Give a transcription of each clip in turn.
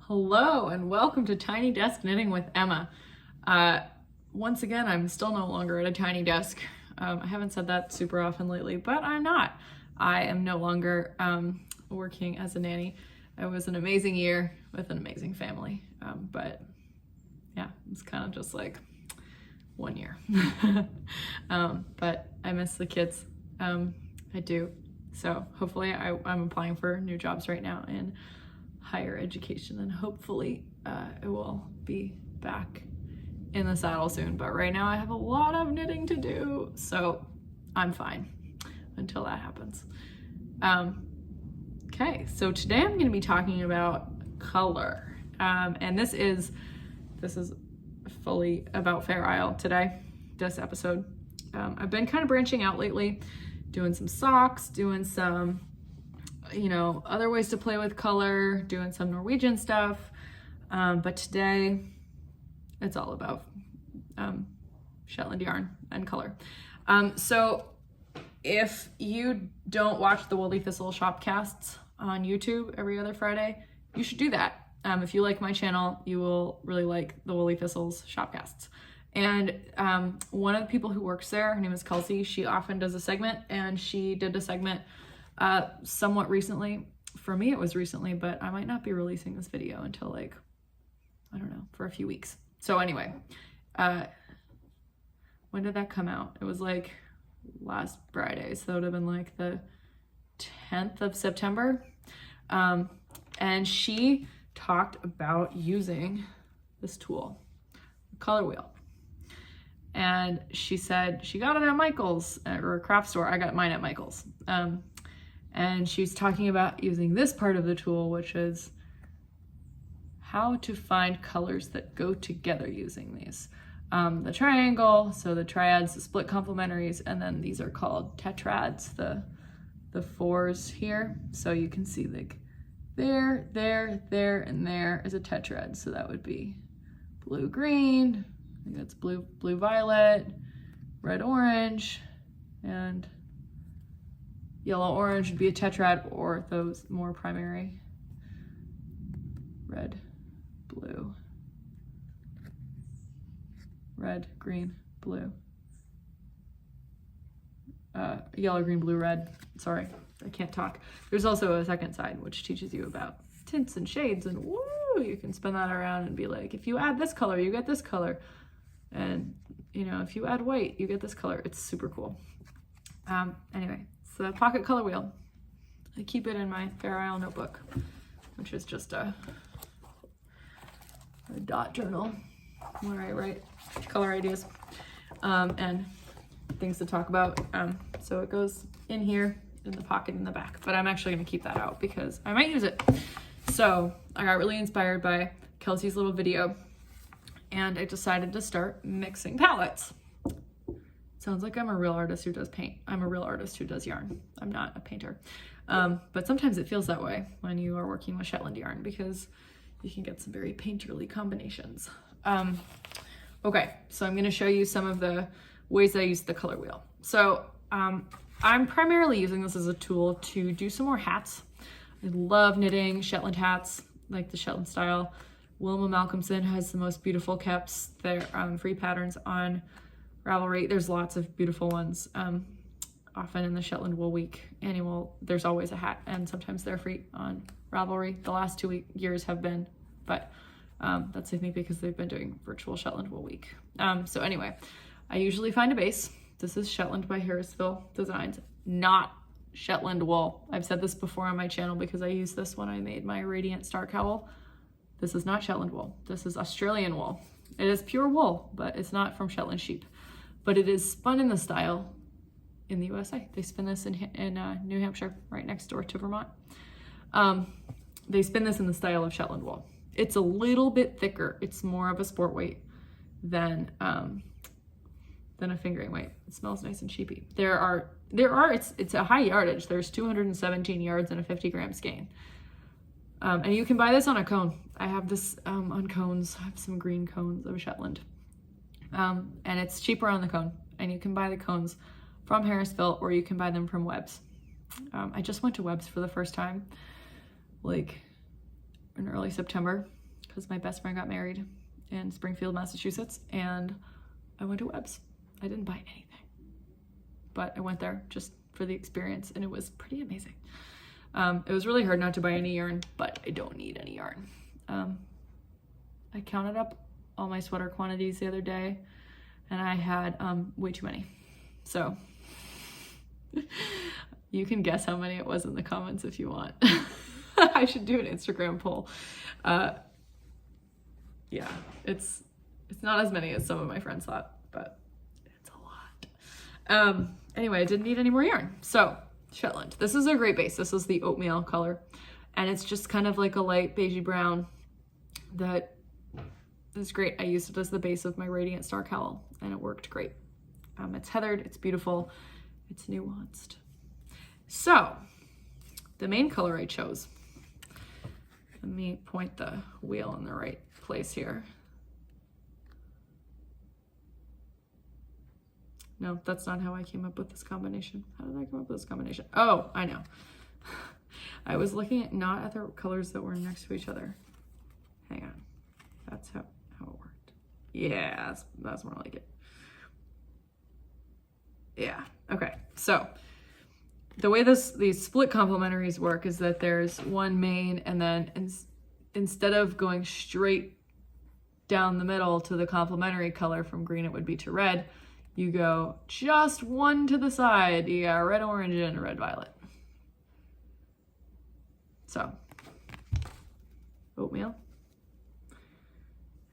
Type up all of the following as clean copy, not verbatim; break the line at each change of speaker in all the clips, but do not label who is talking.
Hello and welcome to Tiny Desk Knitting with Emma. Once again, I'm still no longer at a tiny desk. I haven't said that super often lately, but I'm not. I am no longer working as a nanny. It was an amazing year with an amazing family, but yeah, it's kind of just like 1 year. But I miss the kids. I do. So hopefully I'm applying for new jobs right now in higher education, and hopefully it will be back in the saddle soon. But right now I have a lot of knitting to do, so I'm fine until that happens. Okay, so today I'm going to be talking about color, and this is fully about Fair Isle today, this episode. I've been kind of branching out lately, doing some socks, doing some other ways to play with color, doing some Norwegian stuff. But today it's all about Shetland yarn and color. So if you don't watch the Woolly Thistle Shopcasts on YouTube every other Friday, you should do that. If you like my channel, you will really like the Woolly Thistles Shopcasts. And one of the people who works there, her name is Kelsey, she often does a segment, and she did a segment somewhat recently. For me it was recently, but I might not be releasing this video until I don't know, for a few weeks. So anyway, when did that come out? It was like last Friday, so that would have been like the 10th of September. And she talked about using this tool, the color wheel. And she said she got it at Michael's, or a craft store. I got mine at Michael's. And she's talking about using this part of the tool, which is how to find colors that go together using these. The triangle, so the triads, the split complementaries, and then these are called tetrads, the fours here. So you can see like there, and there is a tetrad. So that would be blue, green, I think that's blue, violet, red, orange, and yellow, orange would be a tetrad, or those more primary. Red, blue, red, green, blue. Yellow, green, blue, red. Sorry, I can't talk. There's also a second side which teaches you about tints and shades, and woo, you can spin that around and be like, if you add this color, you get this color. And if you add white, you get this color. It's super cool. Anyway, it's the pocket color wheel. I keep it in my Fair Isle notebook, which is just a dot journal where I write color ideas and things to talk about. So it goes in here in the pocket in the back, but I'm actually going to keep that out because I might use it. So I got really inspired by Kelsey's little video, and I decided to start mixing palettes. Sounds like I'm a real artist who does paint. I'm a real artist who does yarn. I'm not a painter. But sometimes it feels that way when you are working with Shetland yarn, because you can get some very painterly combinations. Okay, so I'm gonna show you some of the ways I use the color wheel. So I'm primarily using this as a tool to do some more hats. I love knitting Shetland hats, like the Shetland style. Wilma Malcolmson has the most beautiful keps. They're free patterns on Ravelry. There's lots of beautiful ones. Often in the Shetland Wool Week annual, there's always a hat, and sometimes they're free on Ravelry. The last 2 years have been, but that's I think because they've been doing virtual Shetland Wool Week. So anyway, I usually find a base. This is Shetland by Harrisville Designs, not Shetland wool. I've said this before on my channel because I used this when I made my Radiant Star Cowl. This is not Shetland wool. This is Australian wool. It is pure wool, but it's not from Shetland sheep. But it is spun in the style in the USA. They spin this in New Hampshire, right next door to Vermont. They spin this in the style of Shetland wool. It's a little bit thicker. It's more of a sport weight than a fingering weight. It smells nice and sheepy. It's a high yardage. There's 217 yards and a 50-gram skein. And you can buy this on a cone. I have this on cones. I have some green cones of Shetland. And it's cheaper on the cone. And you can buy the cones from Harrisville, or you can buy them from Webb's. I just went to Webb's for the first time, like in early September. because my best friend got married in Springfield, Massachusetts, and I went to Webb's. I didn't buy anything, but I went there just for the experience, and it was pretty amazing. It was really hard not to buy any yarn, but I don't need any yarn. I counted up all my sweater quantities the other day, and I had way too many. So you can guess how many it was in the comments if you want. I should do an Instagram poll. Yeah, it's not as many as some of my friends thought, but it's a lot. Anyway, I didn't need any more yarn. So Shetland, this is a great base. This is the oatmeal color, and it's just kind of like a light beigey brown that is great. I used it as the base of my Radiant Star Cowl, and it worked great. It's heathered, it's beautiful, it's nuanced. So the main color I chose, let me point the wheel in the right place here. No, that's not how I came up with this combination. How did I come up with this combination? Oh, I know. I was looking at not at the colors that were next to each other. Hang on. That's how it worked. Yeah, that's more like it. Yeah, okay. So the way these split complementaries work is that there's one main, and then instead of going straight down the middle to the complementary color, from green it would be to red, you go just one to the side. You got red, orange, and red, violet. So oatmeal.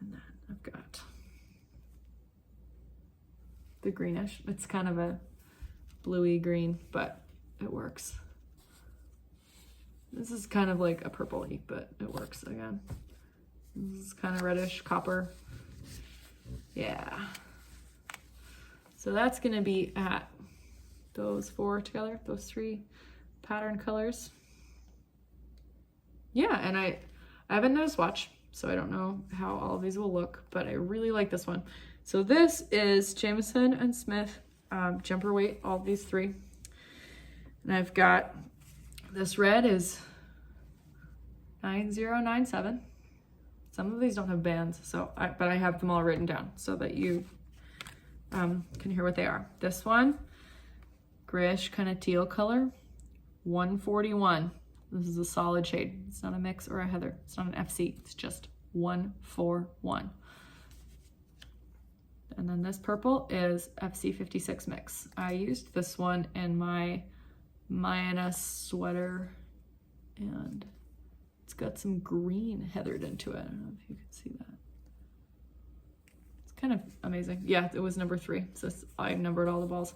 And then I've got the greenish. It's kind of a bluey green, but it works. This is kind of like a purpley, but it works again. This is kind of reddish copper. Yeah. So that's gonna be at those four together, those three pattern colors. Yeah, and I haven't done a swatch, so I don't know how all of these will look, but I really like this one. So this is Jamieson and Smith jumper weight, all of these three. And I've got, this red is 9097. Some of these don't have bands, but I have them all written down so that you can hear what they are. This one, grayish kind of teal color, 141. This is a solid shade. It's not a mix or a heather. It's not an FC. It's just 141. And then this purple is FC56 mix. I used this one in my Mayana sweater, and it's got some green heathered into it. I don't know if you can see that. It's kind of amazing. Yeah, it was number 3. So I numbered all the balls.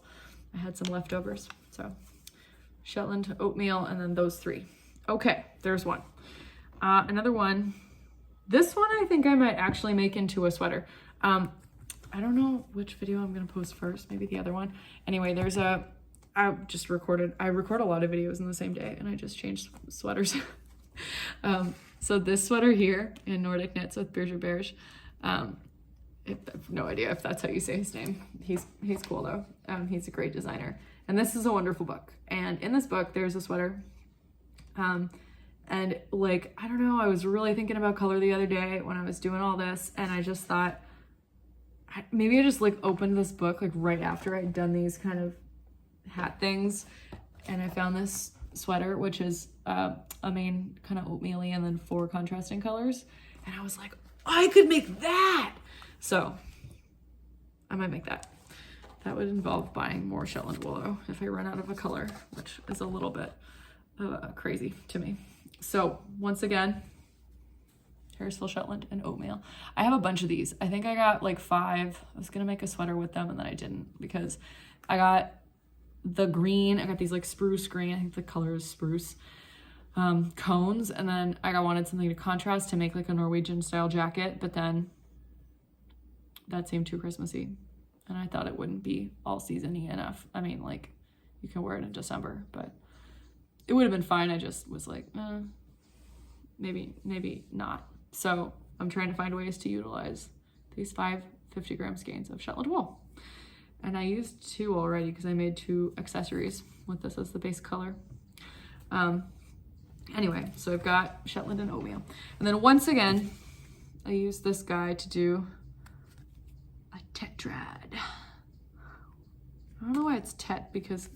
I had some leftovers. So Shetland, oatmeal, and then those 3. Okay, there's one. Another one. This one I think I might actually make into a sweater. I don't know which video I'm gonna post first, maybe the other one. Anyway, I record a lot of videos in the same day, and I just changed sweaters. So this sweater here in Nordic Knits with Birger Berge, I have no idea if that's how you say his name. He's cool though. He's a great designer. And this is a wonderful book. And in this book, there's a sweater. And like, I don't know, I was really thinking about color the other day when I was doing all this, and I just thought, maybe I just like opened this book like right after I'd done these kind of hat things, and I found this sweater, which is a main kind of oatmeal-y and then 4 contrasting colors, and I was like, I could make that. So I might make that. That would involve buying more Shetland willow if I run out of a color, which is a little bit crazy to me. So once again, Harrisville Shetland and oatmeal. I have a bunch of these. I think I got like 5. I was gonna make a sweater with them, and then I didn't, because I got the green. I got these like spruce green. I think the color is spruce cones, and then I wanted something to contrast to make like a Norwegian style jacket, but then that seemed too Christmassy, and I thought it wouldn't be all season-y enough. I mean, like, you can wear it in December, but it would have been fine. I just was like, maybe not. So I'm trying to find ways to utilize these 5 50-gram skeins of Shetland wool. And I used 2 already because I made 2 accessories with this as the base color. Anyway, so I've got Shetland and oatmeal. And then once again, I used this guy to do a tetrad. I don't know why it's tet, because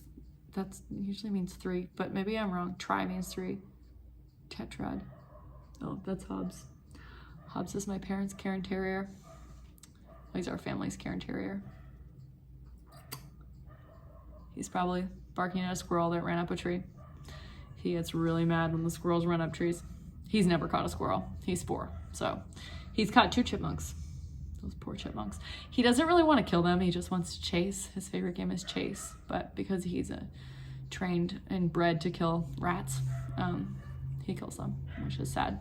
that's usually means 3, but maybe I'm wrong. Tri means 3. Tetrad. Oh, that's Hobbs. Hobbs is my parents' Cairn Terrier. He's our family's Cairn Terrier. He's probably barking at a squirrel that ran up a tree. He gets really mad when the squirrels run up trees. He's never caught a squirrel. He's 4, so he's caught 2 chipmunks. Those poor chipmunks. He doesn't really want to kill them. He just wants to chase. His favorite game is chase, but because he's trained and bred to kill rats, he kills them, which is sad.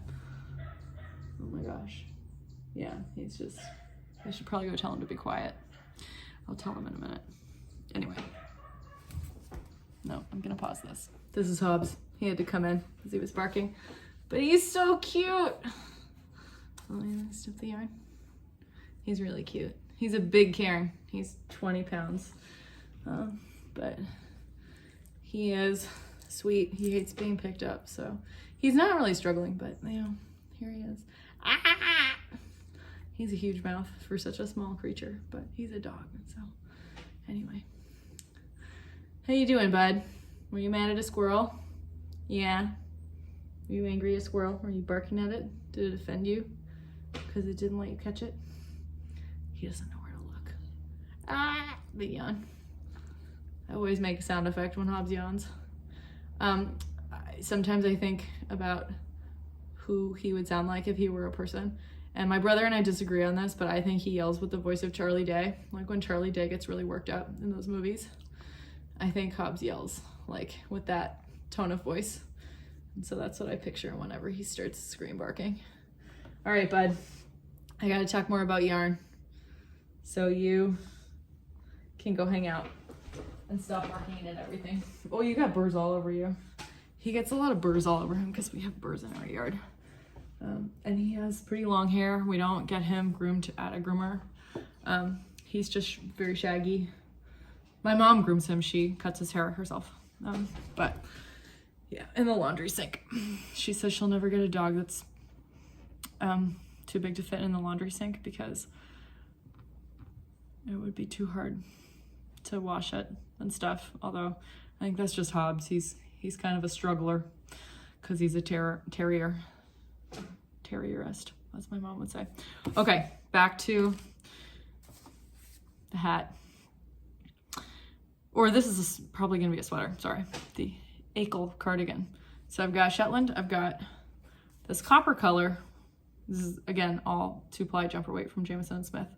Oh my gosh. Yeah, he's just, I should probably go tell him to be quiet. I'll tell him in a minute. Anyway. No, I'm gonna pause this. This is Hobbs. He had to come in because he was barking, but he's so cute. Let me snip the yarn. He's really cute. He's a big Cairn. He's 20 pounds, but he is sweet. He hates being picked up, so he's not really struggling, but you know, here he is. Ah! He's a huge mouth for such a small creature, but he's a dog, so anyway. How you doing, bud? Were you mad at a squirrel? Yeah. Were you angry at a squirrel? Were you barking at it? Did it offend you? Because it didn't let you catch it? He doesn't know where to look. Ah! The yawn. I always make a sound effect when Hobbs yawns. Sometimes I think about who he would sound like if he were a person. And my brother and I disagree on this, but I think he yells with the voice of Charlie Day. Like when Charlie Day gets really worked up in those movies. I think Hobbs yells like with that tone of voice. And so that's what I picture whenever he starts scream barking. All right, bud, I gotta talk more about yarn. So you can go hang out and stop barking at everything. Oh, you got burrs all over you. He gets a lot of burrs all over him because we have burrs in our yard. And he has pretty long hair. We don't get him groomed at a groomer. He's just very shaggy. My mom grooms him. She cuts his hair herself. But yeah, in the laundry sink. She says she'll never get a dog that's too big to fit in the laundry sink because it would be too hard to wash it and stuff. Although I think that's just Hobbs. He's kind of a struggler because he's a terrierist, as my mom would say. Okay, back to the hat. Or this is probably gonna be a sweater, sorry. The Akel cardigan. So I've got Shetland, I've got this copper color. This is, again, all 2-ply jumper weight from Jamieson & Smith.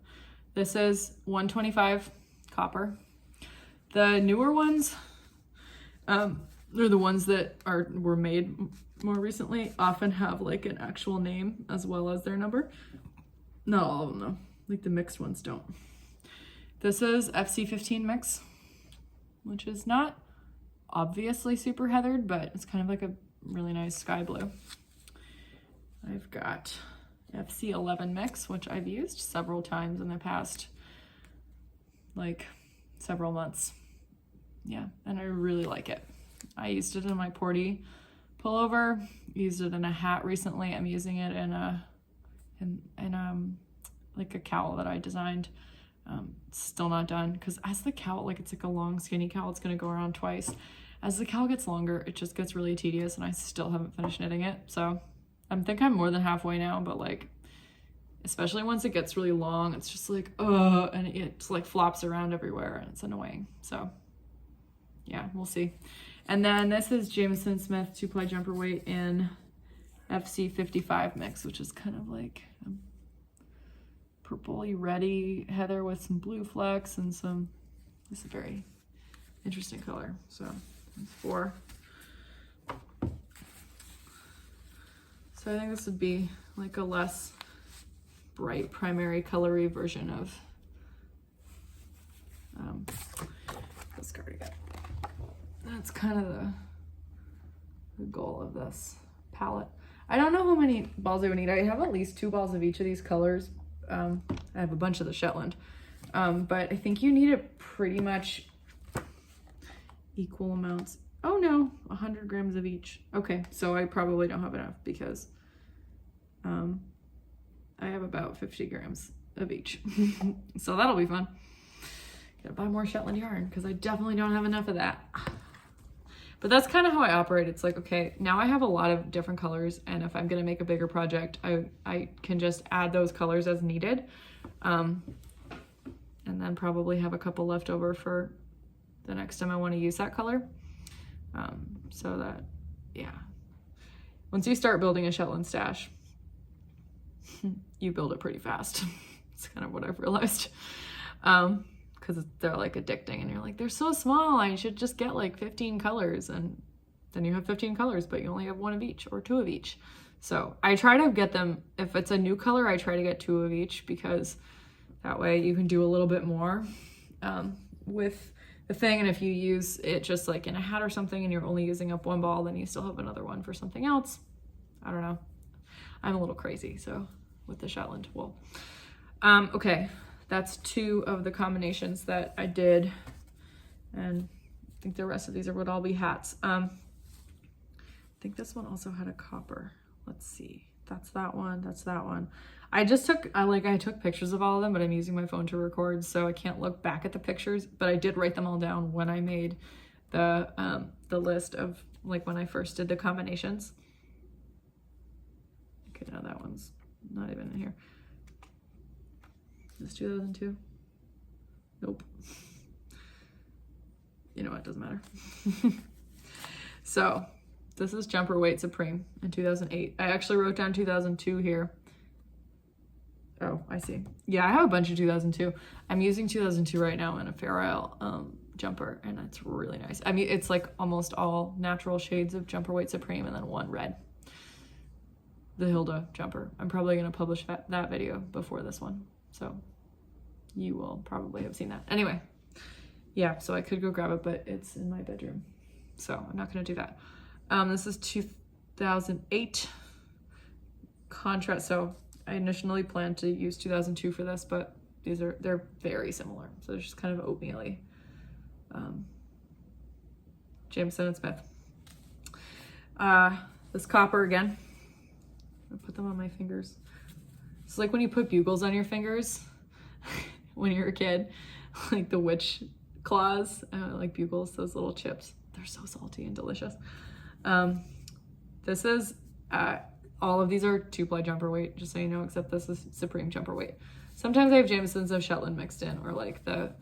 This is 125 copper. The newer ones, they're the ones that were made more recently, often have like an actual name as well as their number. Not all of them though, like the mixed ones don't. This is FC15 mix, which is not obviously super heathered, but it's kind of like a really nice sky blue. I've got FC11 mix, which I've used several times in the past, like several months. Yeah, and I really like it. I used it in my Porty pullover, used it in a hat recently. I'm using it in like a cowl that I designed. Still not done because as the cowl, like it's like a long skinny cowl, it's gonna go around twice. As the cowl gets longer, it just gets really tedious and I still haven't finished knitting it. So I think I'm more than halfway now, but like, especially once it gets really long, it's just like, and it like flops around everywhere and it's annoying. So yeah, we'll see. And then this is Jamieson Smith 2-ply jumper weight in FC55 mix, which is kind of like a purpley reddy heather with some blue flecks and some, this is a very interesting color. So it's 4. So I think this would be like a less bright primary colory version of this cardigan. That's kind of the goal of this palette. I don't know how many balls I would need. I have at least 2 balls of each of these colors. I have a bunch of the Shetland, but I think you need it pretty much equal amounts. Oh no, 100 grams of each. Okay, so I probably don't have enough because I I have about 50 grams of each. So that'll be fun. Gotta buy more Shetland yarn because I definitely don't have enough of that. But that's kind of how I operate. It's like, okay, now I have a lot of different colors, and if I'm gonna make a bigger project, I can just add those colors as needed. And then probably have a couple left over for the next time I want to use that color. So that, yeah. Once you start building a Shetland stash, you build it pretty fast. It's kind of what I've realized. Because they're like addicting, and you're like, they're so small, I should just get like 15 colors, and then you have 15 colors, but you only have 1 of each or 2 of each. So I try to get them, if it's a new color, I try to get 2 of each, because that way you can do a little bit more with the thing. And if you use it just like in a hat or something and you're only using up 1 ball, then you still have another one for something else. I don't know. I'm a little crazy, so with the Shetland wool. Okay. That's 2 of the combinations that I did, and I think the rest of these would all be hats. I think this one also had a copper. Let's see. That's that one. That's that one. I took pictures of all of them, but I'm using my phone to record, so I can't look back at the pictures. But I did write them all down when I made the list of like when I first did the combinations. Okay, now that one's not even in here. Is this 2002? Nope. You know what, doesn't matter. So this is Jumper Weight Supreme in 2008. I actually wrote down 2002 here. Oh, I see. Yeah, I have a bunch of 2002. I'm using 2002 right now in a Fair Isle jumper, and it's really nice. I mean, it's like almost all natural shades of Jumper Weight Supreme and then 1 red. The Hilda jumper. I'm probably going to publish that video before this one. So you will probably have seen that. Anyway, yeah, so I could go grab it, but it's in my bedroom. So I'm not going to do that. This is 2008 contrast. So I initially planned to use 2002 for this, but they're very similar. So they're just kind of oatmeal-y. Jameson and Smith. This copper again. I put them on my fingers. It's like when you put bugles on your fingers when you're a kid, like the witch claws, like bugles, those little chips. They're so salty and delicious. This is, all of these are 2-ply jumper weight, just so you know, except this is Supreme jumper weight. Sometimes I have Jamesons of Shetland mixed in, or like the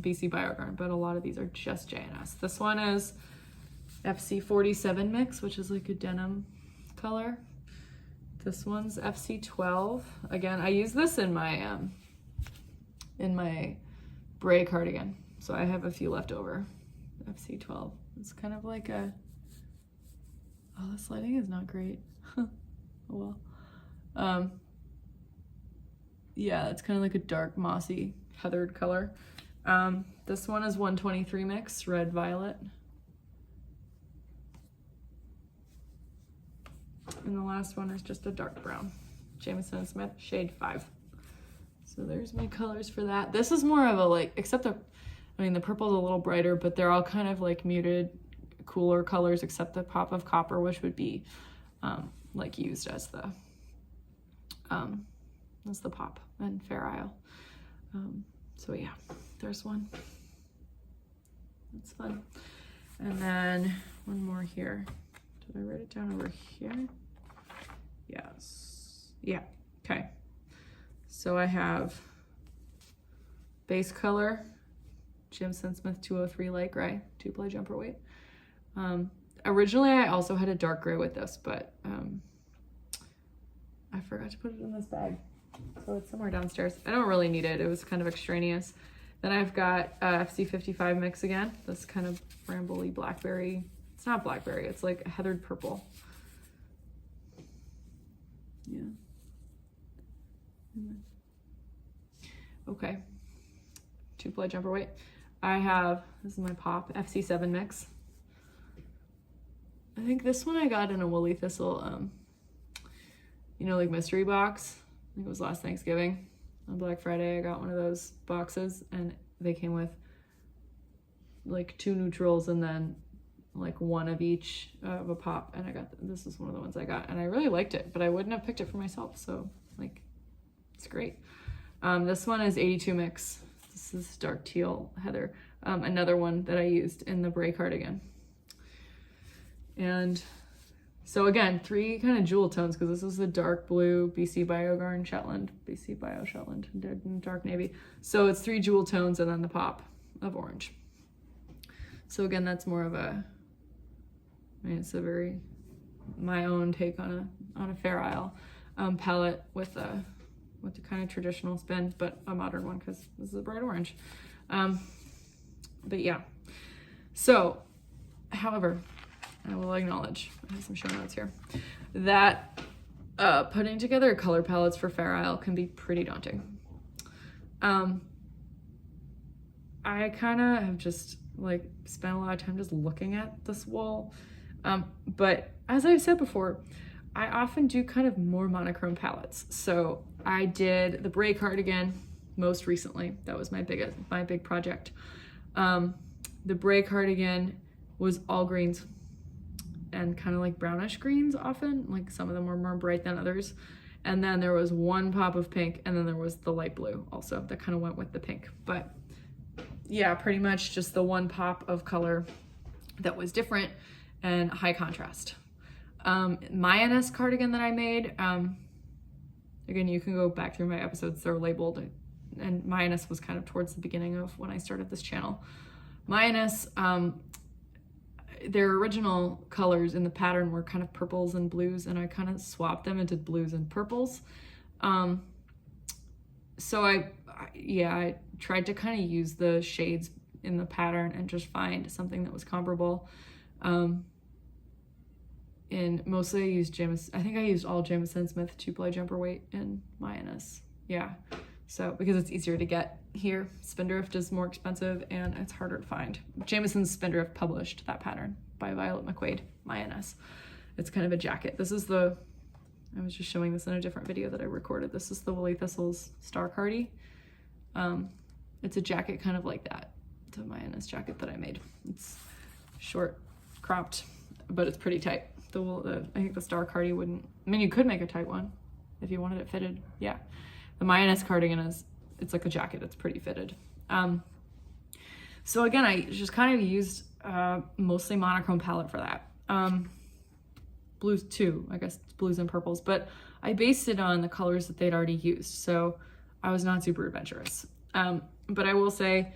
BC Biogarn, but a lot of these are just JNS. This one is FC47 mix, which is like a denim color. This one's FC12. Again, I use this in my Bray cardigan, so I have a few left over. FC12. It's kind of like a, oh, this lighting is not great. Oh well. Yeah, it's kind of like a dark mossy heathered color. This one is 123 mix, red violet. And the last one is just a dark brown. Jameson and Smith, shade 5. So there's my colors for that. This is more of a like, except the purple's a little brighter, but they're all kind of like muted, cooler colors, except the pop of copper, which would be like used as the pop in Fair Isle. So yeah, there's one. That's fun. And then one more here. Did I write it down over here? Yes. Yeah. Okay. So I have base color, Jameson Smith 203 light gray, 2-ply jumper weight. Originally I also had a dark gray with this, but I forgot to put it in this bag. So it's somewhere downstairs. I don't really need it. It was kind of extraneous. Then I've got FC55 mix again. This kind of brambly blackberry. It's not blackberry. It's like a heathered purple. Yeah. Okay. 2-ply jumper weight. I have, this is my pop, FC7 mix. I think this one I got in a Woolly Thistle, you know, like mystery box. I think it was last Thanksgiving. On Black Friday, I got one of those boxes, and they came with like 2 neutrals and then like 1 of each of a pop. And I got, this is one of the ones I got, and I really liked it, but I wouldn't have picked it for myself. So like, It's great. This one is 82 mix. This is dark teal heather. Another one that I used in the Bray cardigan. And so again, 3 kind of jewel tones, because this is the dark blue BC Biogarn Shetland, BC Bio Shetland, dark navy. So it's 3 jewel tones and then the pop of orange. So again, that's more of a, I mean, it's a very my own take on a Fair Isle palette with the kind of traditional spin, but a modern one because this is a bright orange. But yeah. So, however, I will acknowledge, I have some show notes here, that putting together color palettes for Fair Isle can be pretty daunting. I kind of have just like spent a lot of time just looking at this wool. But as I've said before, I often do kind of more monochrome palettes. So I did the Bray cardigan most recently. That was my big project. The Bray cardigan was all greens and kind of like brownish greens often, like some of them were more bright than others. And then there was one pop of pink, and then there was the light blue also that kind of went with the pink. But yeah, pretty much just the one pop of color that was different and high contrast. My NS cardigan that I made, again, you can go back through my episodes, they're labeled, and my NS was kind of towards the beginning of when I started this channel. My NS, their original colors in the pattern were kind of purples and blues, and I kind of swapped them into blues and purples. So I tried to kind of use the shades in the pattern and just find something that was comparable. And mostly I used I think I used all Jamison Smith 2-ply jumper weight in my NS. Yeah, so because it's easier to get here. Spindrift is more expensive and it's harder to find. Jamison's Spindrift published that pattern by Violet McQuaid, my NS. It's kind of a jacket. This is I was just showing this in a different video that I recorded. This is the Woolly Thistles Star Cardi. It's a jacket kind of like that. It's a my NS jacket that I made. It's short, cropped, but it's pretty tight. I think the Star Cardi wouldn't, I mean, you could make a tight one if you wanted it fitted. Yeah. The my NS cardigan it's like a jacket. It's pretty fitted. So again, I just kind of used mostly monochrome palette for that. Blues too, I guess blues and purples, but I based it on the colors that they'd already used. So I was not super adventurous. But I will say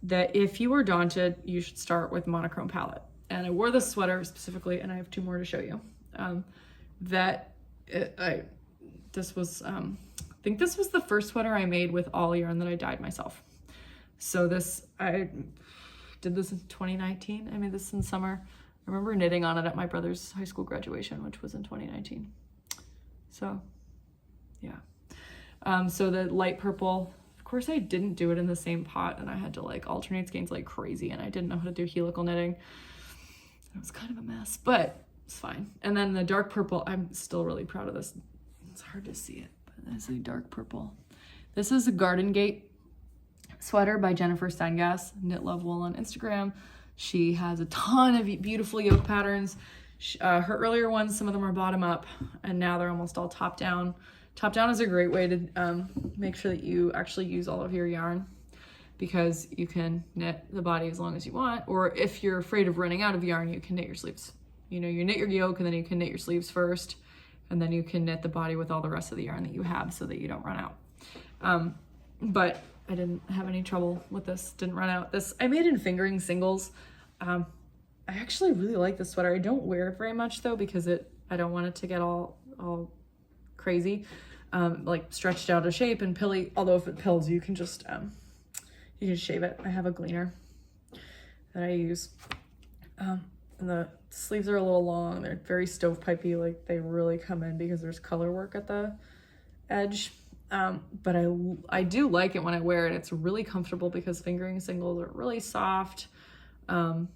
that if you were daunted, you should start with monochrome palette. And I wore this sweater specifically, and I have 2 more to show you. I think this was the first sweater I made with all yarn that I dyed myself. So I did this in 2019. I made this in summer. I remember knitting on it at my brother's high school graduation, which was in 2019. So yeah. So the light purple, of course I didn't do it in the same pot, and I had to like alternate skeins like crazy, and I didn't know how to do helical knitting. It was kind of a mess, but it's fine. And then the dark purple, I'm still really proud of this. It's hard to see it, but there's a dark purple. This is a Garden Gate sweater by Jennifer Steingass, Knit Love Wool on Instagram. She has a ton of beautiful yoke patterns. Her earlier ones, some of them are bottom up, and now they're almost all top down. Top down is a great way to make sure that you actually use all of your yarn, because you can knit the body as long as you want, or if you're afraid of running out of yarn, you can knit your sleeves. You know, you knit your yoke and then you can knit your sleeves first, and then you can knit the body with all the rest of the yarn that you have so that you don't run out. But I didn't have any trouble with this, didn't run out. This I made in fingering singles. I actually really like this sweater. I don't wear it very much though, because I don't want it to get all crazy, like stretched out of shape and pilly, although if it pills, you can just you can shave it. I have a gleaner that I use. And the sleeves are a little long. They're very stovepipey, like they really come in because there's color work at the edge. But I do like it when I wear it. It's really comfortable because fingering singles are really soft. And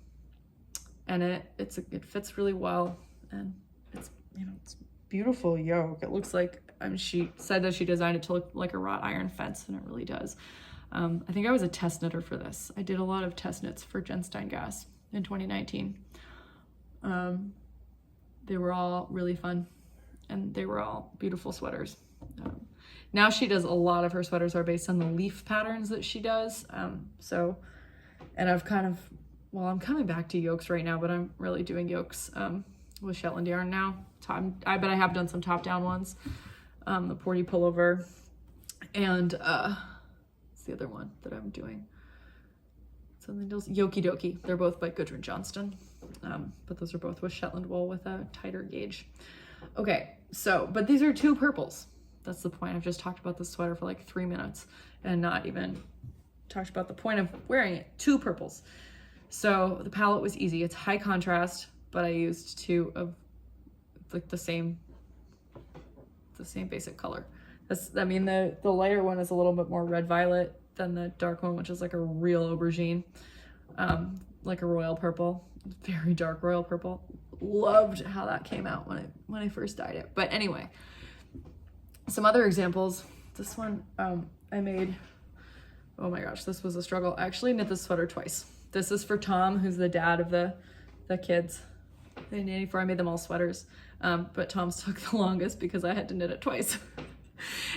it fits really well. And it's beautiful yoke. It looks like, she said that she designed it to look like a wrought iron fence, and it really does. I think I was a test knitter for this. I did a lot of test knits for Jen Steingass in 2019. They were all really fun, and they were all beautiful sweaters. Now she does a lot of her sweaters are based on the leaf patterns that she does. And I've kind of, well, I'm coming back to yokes right now, but I'm really doing yokes with Shetland yarn now. But I have done some top-down ones. The Porty pullover, and what's the other one that I'm doing? Something else. Yoki Doki. They're both by Gudrun Johnston, but those are both with Shetland wool with a tighter gauge. Okay, so, but these are 2 purples. That's the point. I've just talked about this sweater for like 3 minutes and not even talked about the point of wearing it. 2 purples. So the palette was easy. It's high contrast, but I used 2 of like the same basic color. I mean, the lighter one is a little bit more red violet than the dark one, which is like a real aubergine, like a royal purple, very dark royal purple. Loved how that came out when I first dyed it. But anyway, some other examples. This one I made, oh my gosh, this was a struggle. I actually knit this sweater twice. This is for Tom, who's the dad of the kids. In 84, I made them all sweaters, but Tom's took the longest because I had to knit it twice.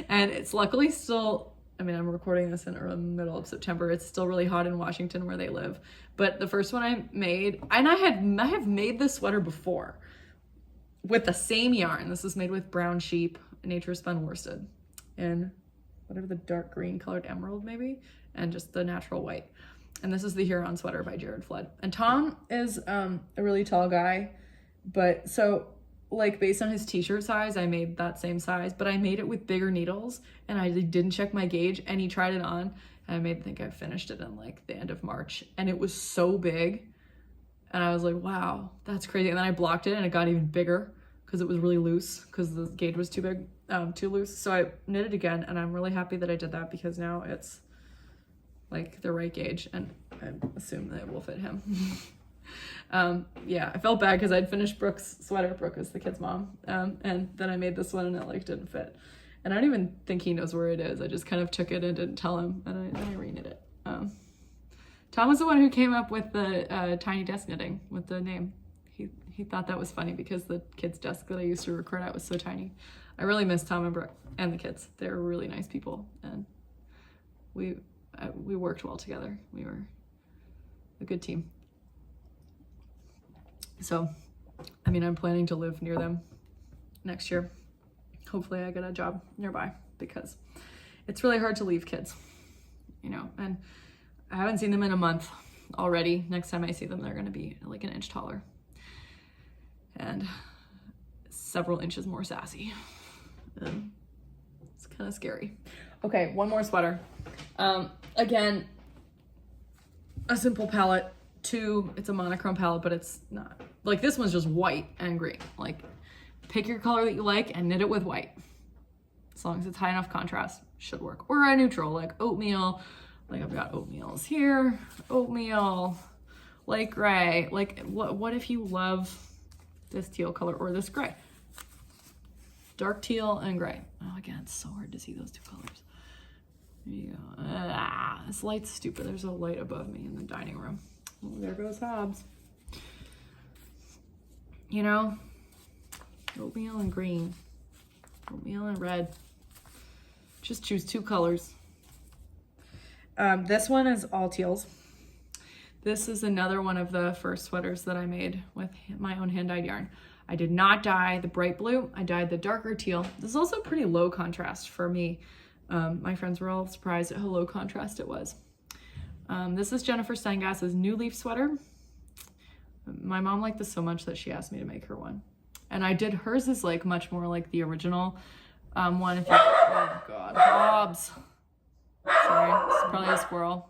And it's luckily still, I mean, I'm recording this in the middle of September. It's still really hot in Washington where they live. But the first one I made, and I have made this sweater before with the same yarn. This is made with brown sheep, nature spun worsted, and whatever the dark green colored emerald maybe, and just the natural white. And this is the Huron sweater by Jared Flood. And Tom is a really tall guy, but so like based on his t-shirt size, I made that same size, but I made it with bigger needles and I didn't check my gauge, and he tried it on, and I think I finished it in like the end of March, and it was so big. And I was like, wow, that's crazy. And then I blocked it and it got even bigger because it was really loose because the gauge was too big, too loose. So I knit it again, and I'm really happy that I did that because now it's like the right gauge, and I assume that it will fit him. Yeah, I felt bad because I'd finished Brooke's sweater. Brooke is the kid's mom. And then I made this one and it like didn't fit. And I don't even think he knows where it is. I just kind of took it and didn't tell him, and I reknit it. Tom was the one who came up with the tiny desk knitting with the name. He thought that was funny because the kids' desk that I used to record at was so tiny. I really miss Tom and Brooke and the kids. They're really nice people, and we worked well together. We were a good team. So, I mean, I'm planning to live near them next year. Hopefully I get a job nearby because it's really hard to leave kids, you know, and I haven't seen them in a month already. Next time I see them, they're going to be like an inch taller and several inches more sassy. It's kind of scary. Okay, one more sweater. Again, a simple palette. It's a monochrome palette, but it's not like this one's just white and green. Like, pick your color that you like and knit it with white. As long as it's high enough contrast, should work. Or a neutral, like oatmeal. Like I've got oatmeals here, oatmeal, light gray. Like what if you love this teal color or this gray? Dark teal and gray. Oh, again, it's so hard to see those 2 colors. There you go. This light's stupid. There's a light above me in the dining room. Oh, there goes Hobbs. You know, oatmeal and green, oatmeal and red. Just choose 2 colors. This one is all teals. This is another one of the first sweaters that I made with my own hand-dyed yarn. I did not dye the bright blue. I dyed the darker teal. This is also pretty low contrast for me. My friends were all surprised at how low contrast it was. This is Jennifer Steingass's New Leaf sweater. My mom liked this so much that she asked me to make her one. And I did hers is like much more like the original one. If you, oh God, Hobbs. Sorry, it's probably a squirrel.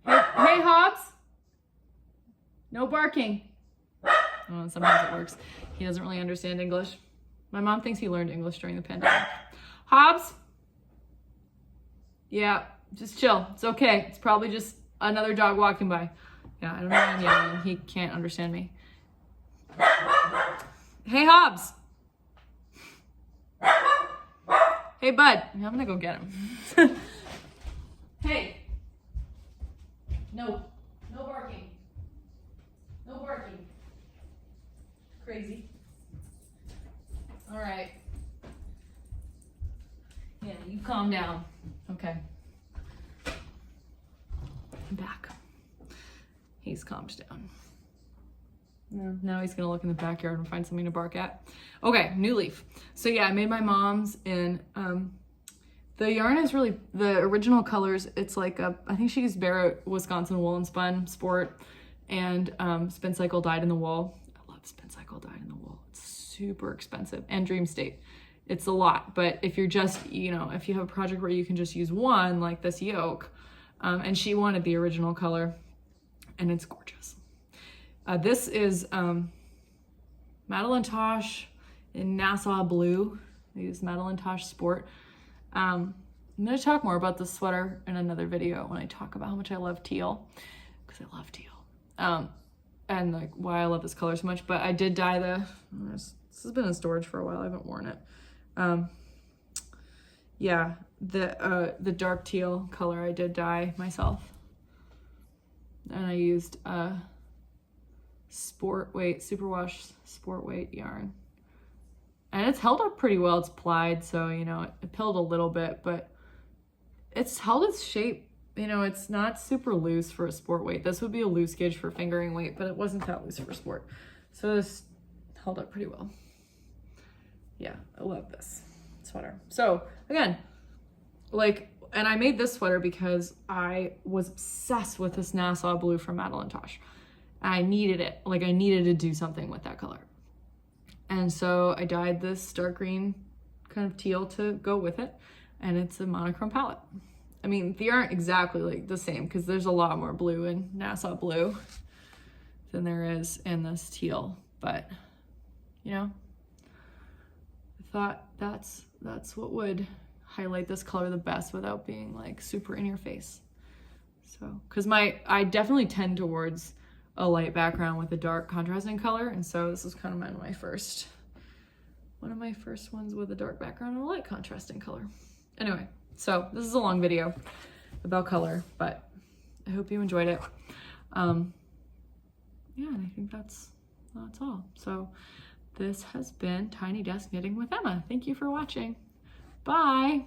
Hey Hobbs! No barking. Oh, sometimes it works. He doesn't really understand English. My mom thinks he learned English during the pandemic. Hobbs? Yeah, just chill. It's okay. It's probably just another dog walking by. Yeah, I don't know why I'm yelling. He can't understand me. Hey, Hobbs. Hey, bud. I'm gonna go get him. Hey. No barking. No barking. Crazy. All right. Yeah, you calm down. Okay. I'm back. He's calmed down. Now he's gonna look in the backyard and find something to bark at. Okay, new leaf. So yeah, I made my mom's in, the yarn is really, the original colors, it's like I think she used Barrett, Wisconsin wool and spun sport, and Spin Cycle dyed in the wool. I love Spin Cycle dyed in the wool. It's super expensive. And Dream State. It's a lot, but if you're just, you know, if you have a project where you can just use one, like this yoke, and she wanted the original color, and it's gorgeous. This is Madeline Tosh in Nassau Blue. I use Madeline Tosh Sport. I'm going to talk more about this sweater in another video when I talk about how much I love teal, because I love teal. And like why I love this color so much. But I did dye this has been in storage for a while. I haven't worn it. Yeah, the dark teal color I did dye myself. And I used Sport Weight, Superwash Sport Weight yarn. And it's held up pretty well. It's plied, so, you know, it pilled a little bit, but it's held its shape. You know, it's not super loose for a sport weight. This would be a loose gauge for fingering weight, but it wasn't that loose for sport. So this held up pretty well. Yeah, I love this sweater. So again, like, and I made this sweater because I was obsessed with this Nassau Blue from Madeline Tosh. I needed it. Like, I needed to do something with that color. And so I dyed this dark green kind of teal to go with it. And it's a monochrome palette. I mean, they aren't exactly like the same because there's a lot more blue in Nassau Blue than there is in this teal. But, you know, I thought that's what would highlight this color the best without being like super in your face. So, because I definitely tend towards a light background with a dark contrasting color, and so this is kind of one of my first ones with a dark background and a light contrasting color. Anyway, so this is a long video about color, but I hope you enjoyed it. Yeah, and I think that's all. So this has been Tiny Desk Knitting with Emma. Thank you for watching. Bye.